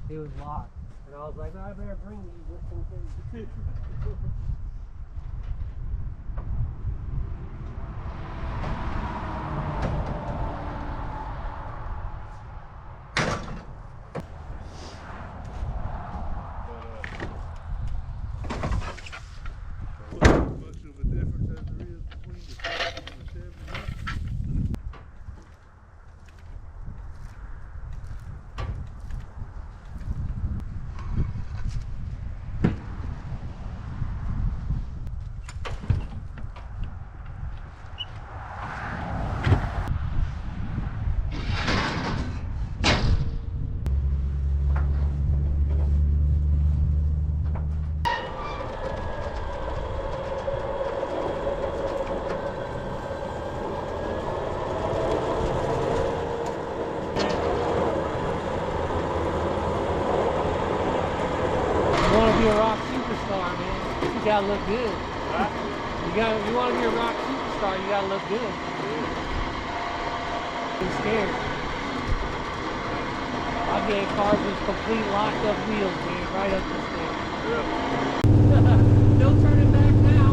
It was locked. And I was like, I better bring these just in case. Much of a difference as there is between the 60 and the 70. You want to be a rock superstar, man. You gotta look good. You want to be a rock superstar, you gotta look good. I'm scared. I'm getting cars with complete locked up wheels, man, right up this thing. No turning back now.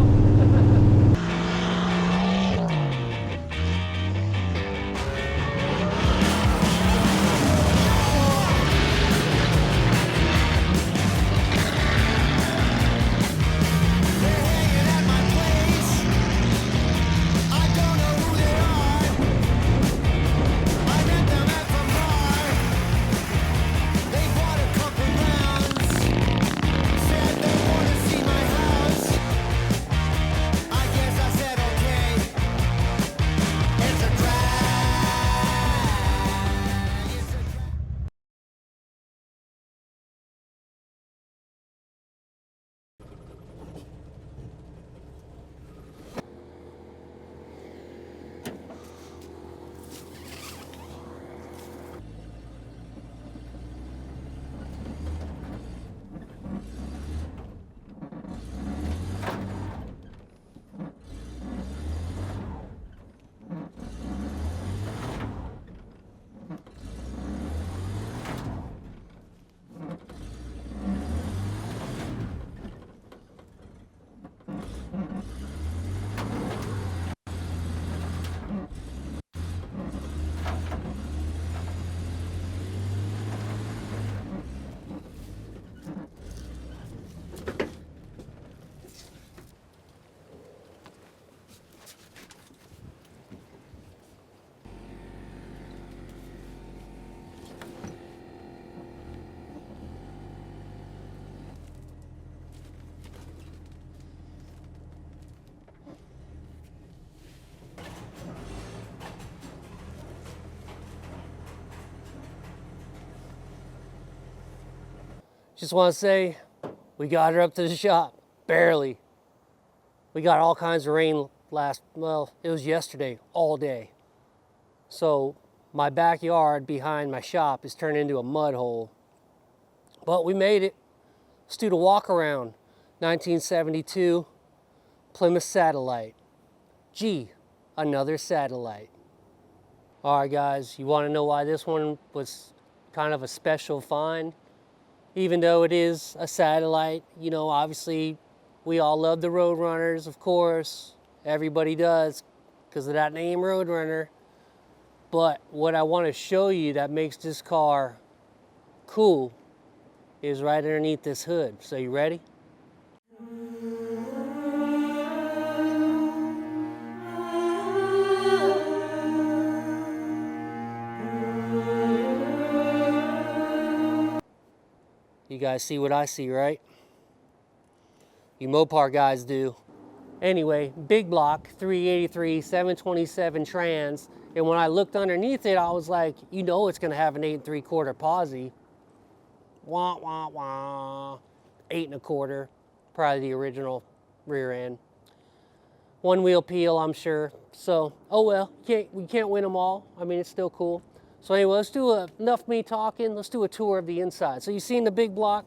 Just want to say, we got her up to the shop, barely. We got all kinds of rain well, it was yesterday, all day. So my backyard behind my shop is turned into a mud hole. But we made it. Let's do the walk around. 1972, Plymouth Satellite. Gee, another satellite. All right, guys, you want to know why this one was kind of a special find? Even though it is a satellite, you know, obviously we all love the Roadrunners, of course. Everybody does because of that name, Roadrunner. But what I want to show you that makes this car cool is right underneath this hood. So you ready? You guys see what I see, right? You Mopar guys do. Anyway, big block, 383, 727 trans. And when I looked underneath it, I was like, you know it's gonna have an 8 3/4 posi. Wah, wah, wah. 8 1/4, probably the original rear end. One wheel peel, I'm sure. So, oh well, we can't win them all. I mean, it's still cool. So anyway, let's do enough me talking. Let's do a tour of the inside. So you seen the big block?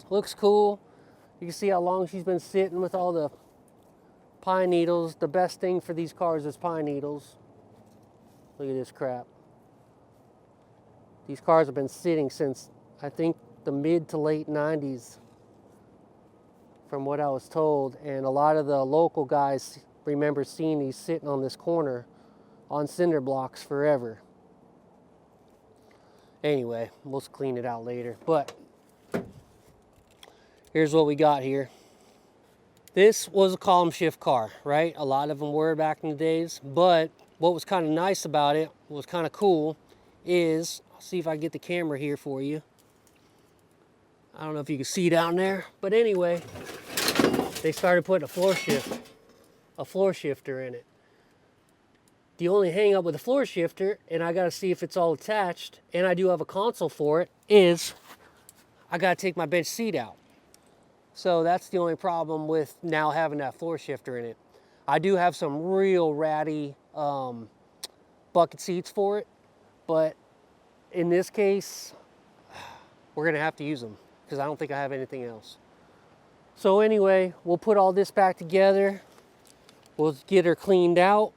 Looks cool. You can see how long she's been sitting with all the pine needles. The best thing for these cars is pine needles. Look at this crap. These cars have been sitting since I think the mid to late 90s from what I was told. And a lot of the local guys remember seeing these sitting on this corner on cinder blocks forever. Anyway, we'll clean it out later. But here's what we got here. This was a column shift car, right? A lot of them were back in the days. But what was kind of nice about it, what was kind of cool, is, I'll see if I can get the camera here for you. I don't know if you can see down there, but anyway, they started putting a floor shifter in it. The only hang up with a floor shifter, and I gotta see if it's all attached, and I do have a console for it, is I gotta take my bench seat out. So that's the only problem with now having that floor shifter in it. I do have some real ratty bucket seats for it, but in this case, we're gonna have to use them because I don't think I have anything else. So anyway, we'll put all this back together. We'll get her cleaned out.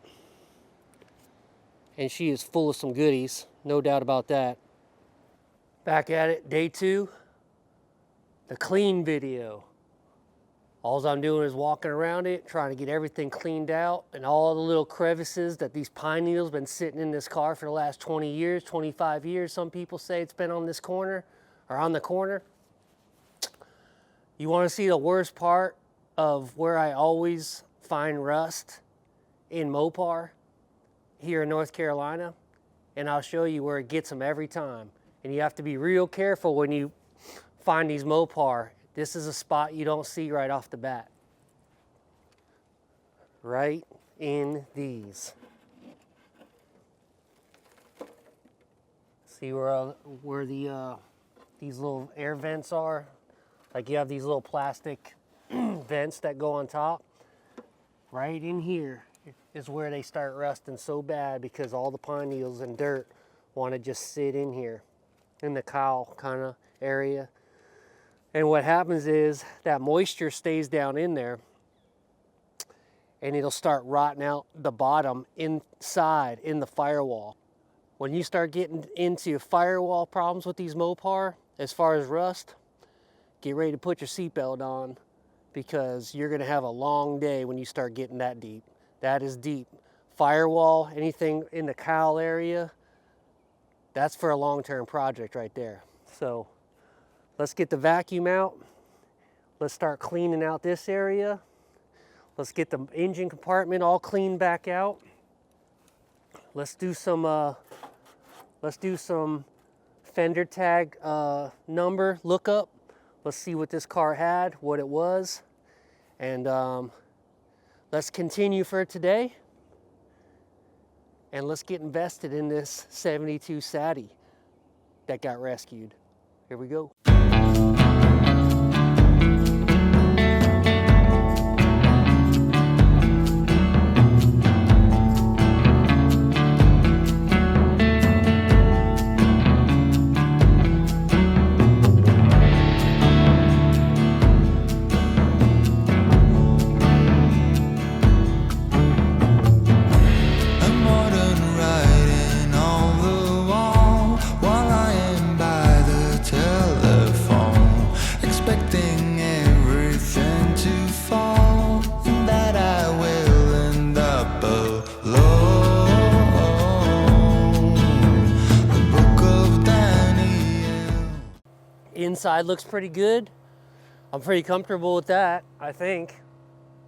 And she is full of some goodies, no doubt about that. Back at it, day 2, the clean video. All I'm doing is walking around it, trying to get everything cleaned out, and all the little crevices that these pine needles been sitting in this car for the last 20 years, 25 years. Some people say it's been on this corner, or on the corner. You wanna see the worst part of where I always find rust in Mopar? Here in North Carolina, and I'll show you where it gets them every time. And you have to be real careful when you find these Mopar. This is a spot you don't see right off the bat. Right in these. See where the these little air vents are? Like you have these little plastic vents that go on top. Right in here is where they start rusting so bad because all the pine needles and dirt want to just sit in here in the cowl kind of area. And what happens is that moisture stays down in there and it'll start rotting out the bottom inside in the firewall. When you start getting into firewall problems with these Mopar, as far as rust, get ready to put your seatbelt on because you're going to have a long day when you start getting that deep. That is deep. Firewall, anything in the cowl area, that's for a long-term project right there. So let's get the vacuum out. Let's start cleaning out this area. Let's get the engine compartment all cleaned back out. Let's do some fender tag number lookup. Let's see what this car had, what it was, and let's continue for today, and let's get invested in this 72 Satty that got rescued. Here we go. Inside looks pretty good. I'm pretty comfortable with that, I think.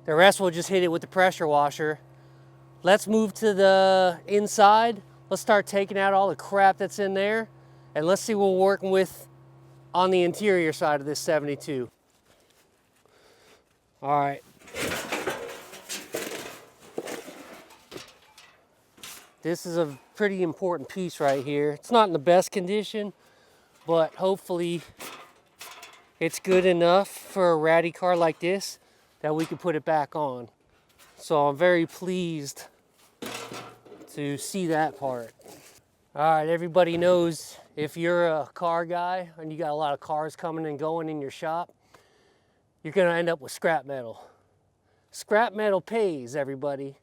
The rest we'll just hit it with the pressure washer. Let's move to the inside. Let's start taking out all the crap that's in there, and let's see what we're working with on the interior side of this 72. All right. This is a pretty important piece right here. It's not in the best condition, but hopefully it's good enough for a ratty car like this that we can put it back on. So I'm very pleased to see that part. All right, everybody knows if you're a car guy and you got a lot of cars coming and going in your shop, you're gonna end up with scrap metal. Scrap metal pays, everybody.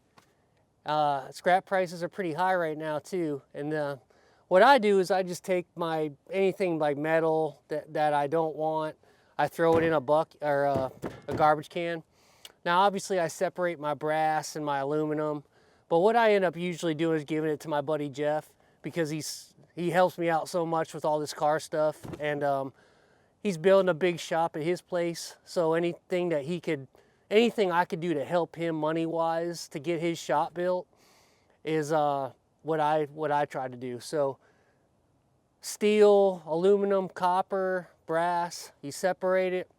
Scrap prices are pretty high right now too. And what I do is I just take my anything like metal that I don't want, I throw it in a a garbage can. Now obviously I separate my brass and my aluminum, but what I end up usually doing is giving it to my buddy Jeff, because he helps me out so much with all this car stuff, and he's building a big shop at his place, so anything I could do to help him money-wise to get his shop built is what I try to do. So steel, aluminum, copper, brass, you separate it,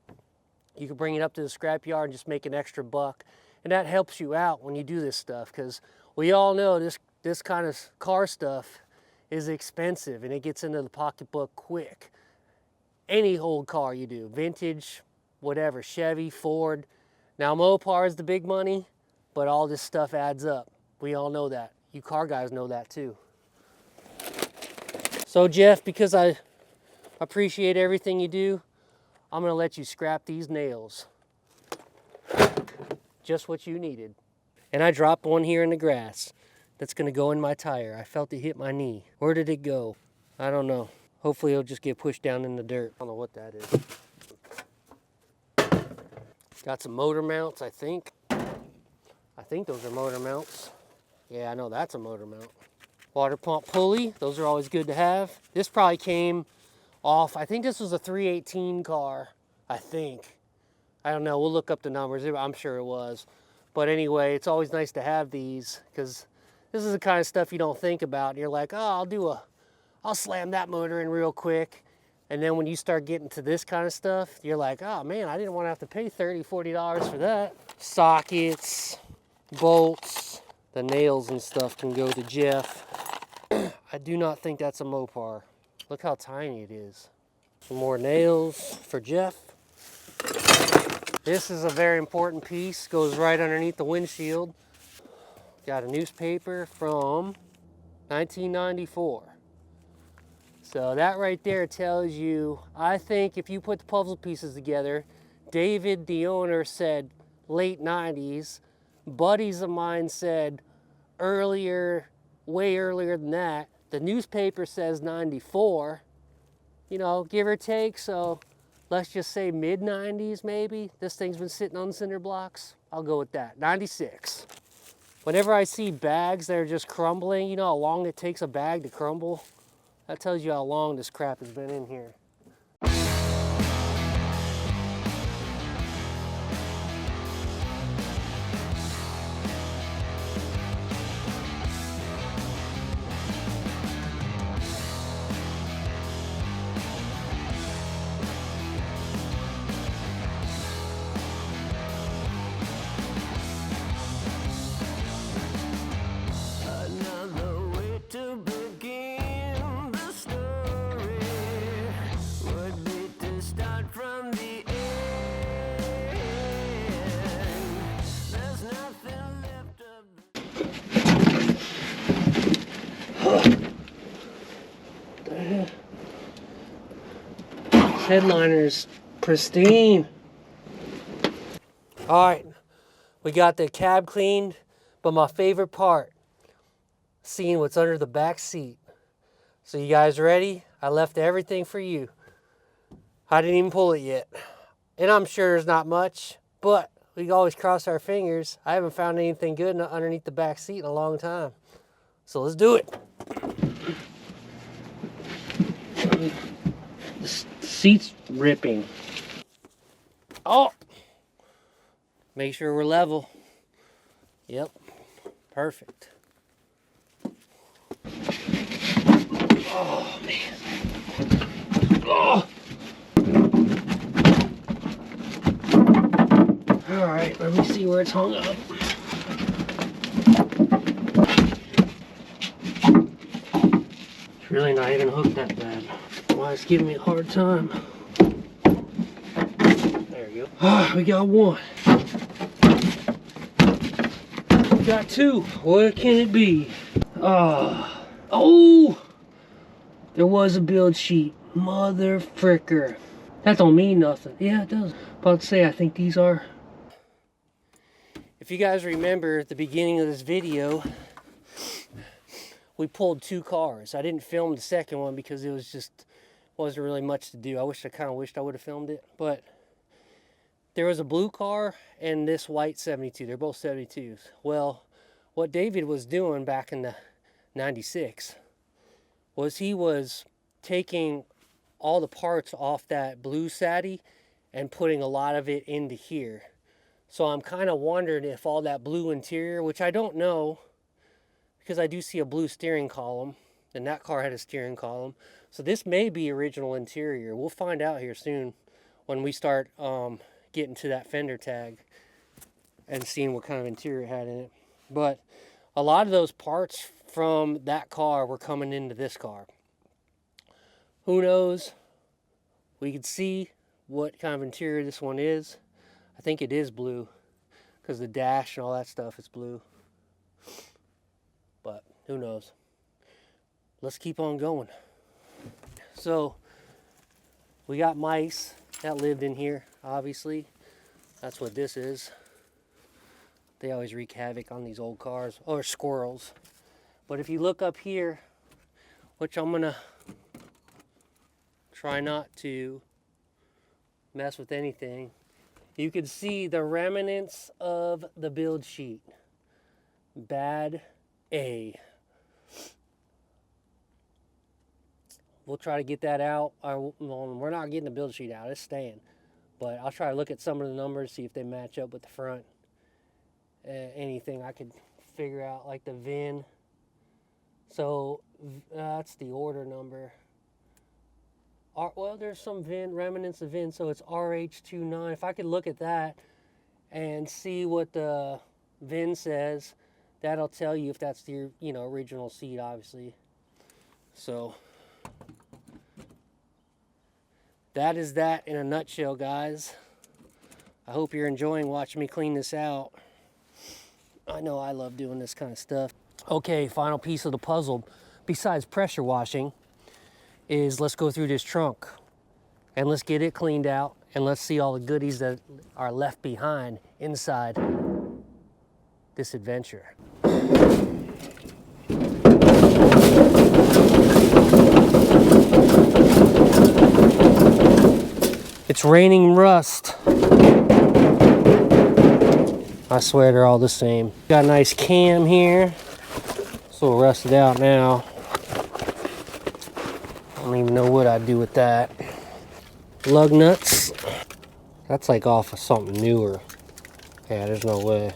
you can bring it up to the scrapyard and just make an extra buck. And that helps you out when you do this stuff, because we all know this kind of car stuff is expensive and it gets into the pocketbook quick. Any old car you do, vintage, whatever, Chevy, Ford. Now Mopar is the big money, but all this stuff adds up. We all know that. You car guys know that too. So Jeff, because I appreciate everything you do, I'm gonna let you scrap these nails. Just what you needed. And I dropped one here in the grass that's gonna go in my tire. I felt it hit my knee. Where did it go? I don't know. Hopefully it'll just get pushed down in the dirt. I don't know what that is. Got some motor mounts, I think. I think those are motor mounts. Yeah, I know that's a motor mount. Water pump pulley, those are always good to have. This probably came off, I think this was a 318 car, I think. I don't know, we'll look up the numbers, I'm sure it was. But anyway, it's always nice to have these, because this is the kind of stuff you don't think about. And you're like, oh, I'll slam that motor in real quick. And then when you start getting to this kind of stuff, you're like, oh man, I didn't want to have to pay $30, $40 for that. Sockets, bolts, the nails and stuff can go to Jeff. I do not think that's a Mopar. Look how tiny it is. Some more nails for Jeff. This is a very important piece, goes right underneath the windshield. Got a newspaper from 1994. So that right there tells you, I think if you put the puzzle pieces together, David, the owner, said late 90s. Buddies of mine said earlier, way earlier than that. The newspaper says 94, you know, give or take. So let's just say mid 90s maybe. This thing's been sitting on cinder blocks. I'll go with that, 96. Whenever I see bags that are just crumbling, you know how long it takes a bag to crumble? That tells you how long this crap has been in here. Headliner's pristine. All right, we got the cab cleaned, but my favorite part, seeing what's under the back seat. So you guys ready? I left everything for you. I didn't even pull it yet. And I'm sure there's not much, but we can always cross our fingers. I haven't found anything good underneath the back seat in a long time. So let's do it. The seat's ripping. Oh! Make sure we're level. Yep. Perfect. Oh, man. Oh! Alright, let me see where it's hung up. It's really not even hooked that bad. Why it's giving me a hard time. There you go. We got one. We got two. What can it be? Oh! There was a build sheet. Mother fricker. That don't mean nothing. Yeah, it does. About to say, I think these are. If you guys remember at the beginning of this video, we pulled 2 cars. I didn't film the second one because it was just wasn't really much to do. I kind of wished I would have filmed it, but there was a blue car and this white 72. They're both 72s. Well, what David was doing back in the 96 was he was taking all the parts off that blue Satty and putting a lot of it into here. So I'm kind of wondering if all that blue interior, which I don't know, because I do see a blue steering column, and that car had a steering column. So this may be original interior. We'll find out here soon when we start getting to that fender tag and seeing what kind of interior it had in it. But a lot of those parts from that car were coming into this car. Who knows? We could see what kind of interior this one is. I think it is blue because the dash and all that stuff is blue. But who knows? Let's keep on going. So we got mice that lived in here, obviously. That's what this is. They always wreak havoc on these old cars, or squirrels. But if you look up here, which I'm gonna try not to mess with anything, you can see the remnants of the build sheet. Bad A. We'll try to get that out. We're not getting the build sheet out, it's staying. But I'll try to look at some of the numbers, see if they match up with the front. Anything I could figure out, like the VIN. So that's the order number. Well, there's some VIN, remnants of VIN, so it's RH29. If I could look at that and see what the VIN says, that'll tell you if that's the original seat, obviously. So that is that in a nutshell, guys. I hope you're enjoying watching me clean this out. I know I love doing this kind of stuff. Okay, final piece of the puzzle, besides pressure washing, is let's go through this trunk and let's get it cleaned out and let's see all the goodies that are left behind inside this adventure. It's raining rust. I swear they're all the same. Got a nice cam here. It's a little rusted out now. I don't even know what I'd do with that. Lug nuts. That's like off of something newer. Yeah, there's no way.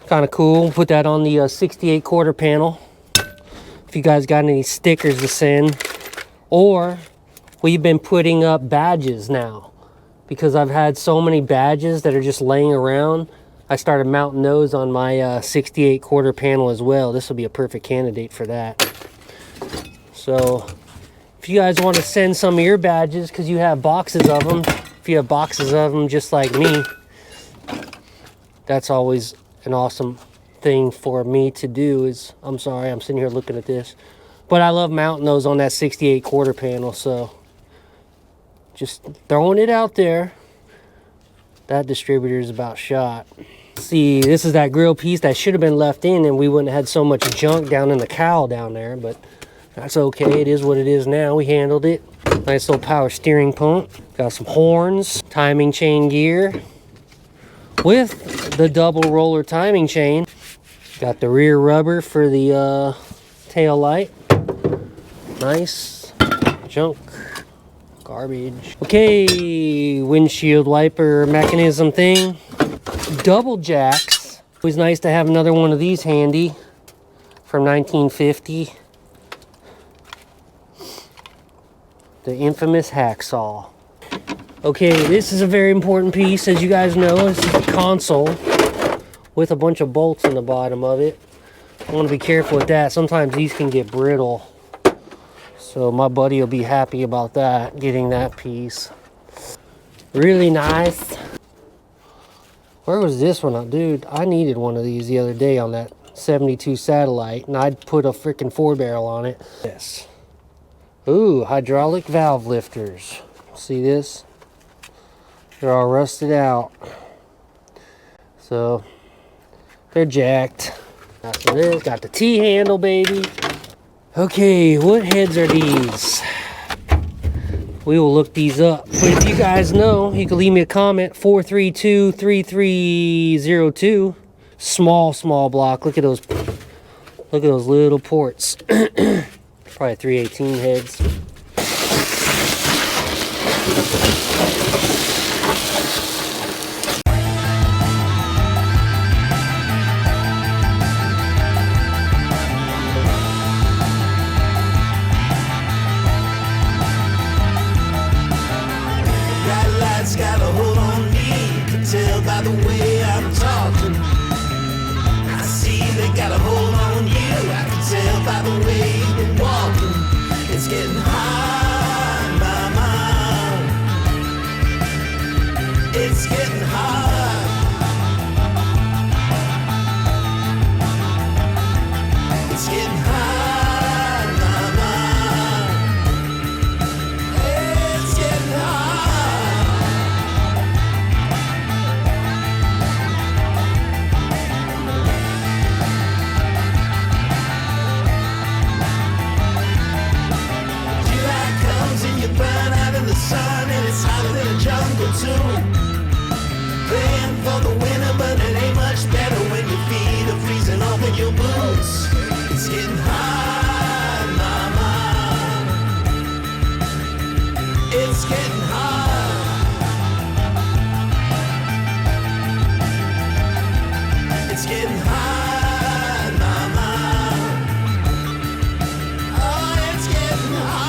Kind of cool. Put that on the 68 quarter panel. If you guys got any stickers to send. Or we've been putting up badges now. Because I've had so many badges that are just laying around. I started mounting those on my 68 quarter panel as well. This will be a perfect candidate for that. So if you guys want to send some of your badges, because you have boxes of them, if you have boxes of them just like me, that's always an awesome thing for me to do. I'm sorry, I'm sitting here looking at this. But I love mounting those on that 68 quarter panel, so just throwing it out there. That distributor is about shot. See, this is that grill piece that should have been left in and we wouldn't have had so much junk down in the cowl down there, but that's okay. It is what it is now. We handled it. Nice little power steering pump. Got some horns, timing chain gear with the double roller timing chain. Got the rear rubber for the tail light. Nice. Junk. Garbage. Okay, windshield wiper mechanism thing. Double jacks. Always nice to have another one of these handy from 1950. The infamous hacksaw. Okay, this is a very important piece. As you guys know, this is the console with a bunch of bolts in the bottom of it. I want to be careful with that. Sometimes these can get brittle. So my buddy will be happy about that, getting that piece. Really nice. Where was this one? Dude, I needed one of these the other day on that 72 Satellite, and I'd put a freaking 4-barrel on it. Yes. Ooh, hydraulic valve lifters. See this? They're all rusted out. So, they're jacked. Got some of this, got the T-handle, baby. Okay, what heads are these? We will look these up. But if you guys know, you can leave me a comment. 432-3302. Small block. Look at those little ports. Probably 318 heads. Got a hold on me, you can tell by the way I'm talking. I see they got a hold on you, I can tell by the way you've been walking. It's getting hot, mama. It's getting hot. It's getting hot, mama. It's getting hot. Burn out in the sun and it's hotter than a jungle too. Praying for the winter, but it ain't much better when your feet are freezing off in your boots. It's getting hot, mama. It's getting hot. It's getting hot, mama. Oh, it's getting hot.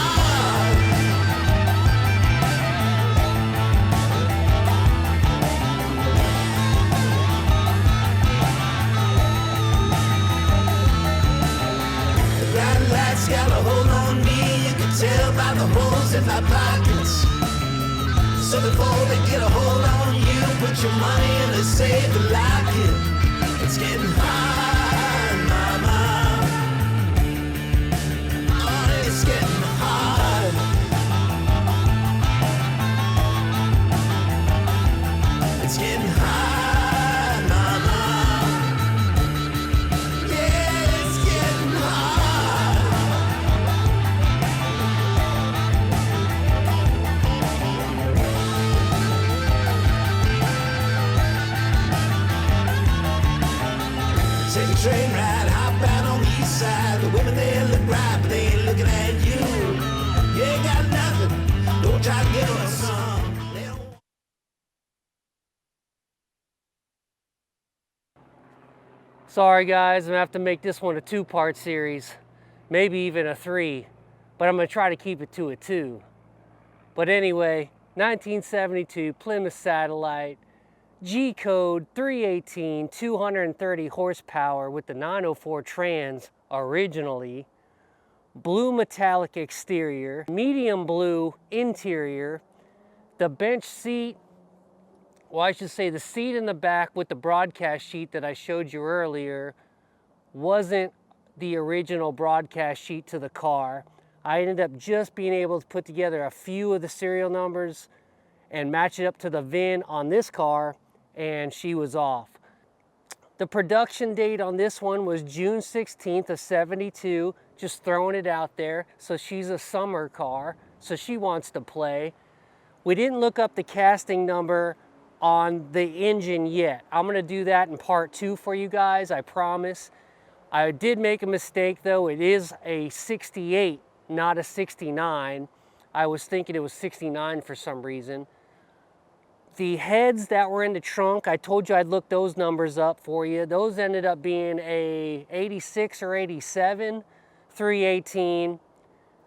Got a hold on me, you can tell by the holes in my pockets. So before they get a hold on you, put your money in a safe and lock it. It's getting hot, mama. Oh, it's getting hot. It's getting hot, mama. Yeah, it's getting hot. Take a train ride, hop out on the east side. The women there look right, but they ain't looking at you. You ain't got nothing, don't try to get on some. Sorry guys, I'm gonna have to make this one a 2-part series. Maybe even a 3. But I'm gonna try to keep it to a 2. But anyway, 1972 Plymouth Satellite. G code 318, 230 horsepower with the 904 trans originally. Blue metallic exterior, medium blue interior. The bench seat, well, I should say the seat in the back with the broadcast sheet that I showed you earlier wasn't the original broadcast sheet to the car. I ended up just being able to put together a few of the serial numbers and match it up to the VIN on this car, and she was off. The production date on this one was June 16th of 72, just throwing it out there. So she's a summer car, so she wants to play. We didn't look up the casting number on the engine yet. I'm gonna do that in part 2 for you guys, I promise. I did make a mistake though. It is a 68, not a 69. I was thinking it was 69 for some reason. The heads that were in the trunk, I told you I'd look those numbers up for you. Those ended up being a 86 or 87, 318.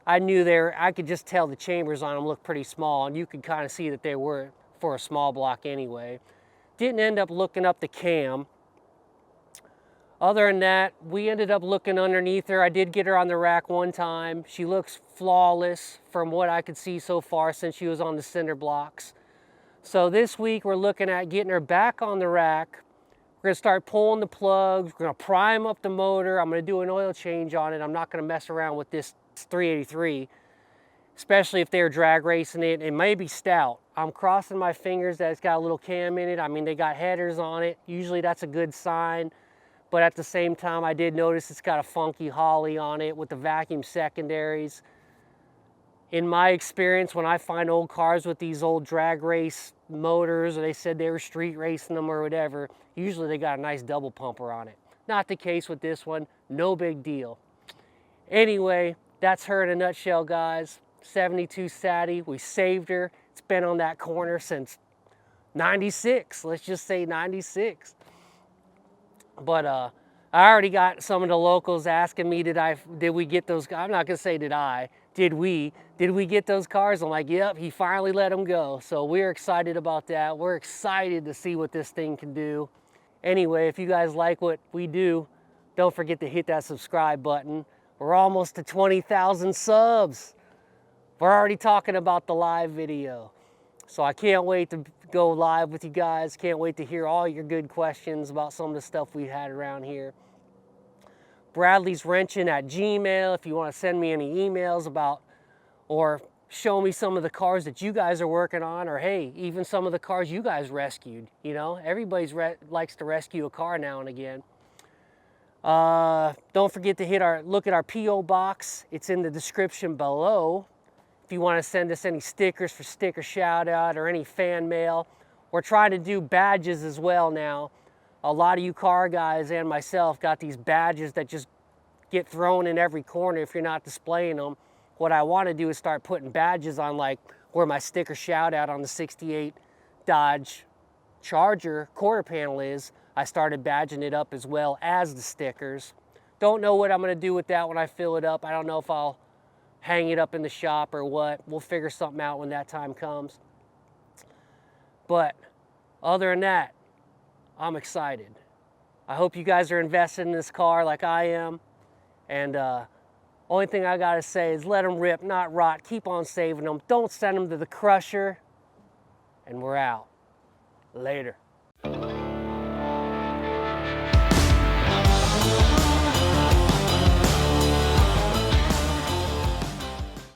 I knew I could just tell the chambers on them looked pretty small, and you could kind of see that they were for a small block anyway. Didn't end up looking up the cam. Other than that, we ended up looking underneath her. I did get her on the rack one time. She looks flawless from what I could see so far since she was on the cinder blocks. So this week we're looking at getting her back on the rack. We're gonna start pulling the plugs. We're gonna prime up the motor. I'm gonna do an oil change on it. I'm not gonna mess around with this 383, especially if they're drag racing it. It may be stout. I'm crossing my fingers that it's got a little cam in it. I mean, they got headers on it. Usually that's a good sign. but at the same time, I did notice it's got a funky Holly on it with the vacuum secondaries. In my experience, when I find old cars with these old drag race motors, or they said they were street racing them or whatever, usually they got a nice double pumper on it. Not the case with this one, no big deal. Anyway, that's her in a nutshell, guys. 72 Satty, we saved her. It's been on that corner since 96, let's just say 96. But I already got some of the locals asking me, did we get those? I'm not gonna say did we get those cars? I'm like, yep, he finally let them go. So we're excited about that. We're excited to see what this thing can do. Anyway, if you guys like what we do, don't forget to hit that subscribe button. We're almost to 20,000 subs. We're already talking about the live video. So I can't wait to go live with you guys. Can't wait to hear all your good questions about some of the stuff we had around here. Bradley's Wrenching at Gmail if you want to send me any emails about, or show me some of the cars that you guys are working on, or hey, even some of the cars you guys rescued. You know, everybody likes to rescue a car now and again. Don't forget to look at our P.O. box. It's in the description below. If you want to send us any stickers for sticker shout out or any fan mail. We're trying to do badges as well now. A lot of you car guys and myself got these badges that just get thrown in every corner if you're not displaying them. What I want to do is start putting badges on, like where my sticker shout out on the 68 Dodge Charger quarter panel is. I started badging it up as well as the stickers. Don't know what I'm going to do with that when I fill it up. I don't know if I'll hang it up in the shop or what. We'll figure something out when that time comes. But other than that, I'm excited. I hope you guys are invested in this car like I am. And only thing I gotta say is let them rip, not rot. Keep on saving them. Don't send them to the crusher. And we're out. Later.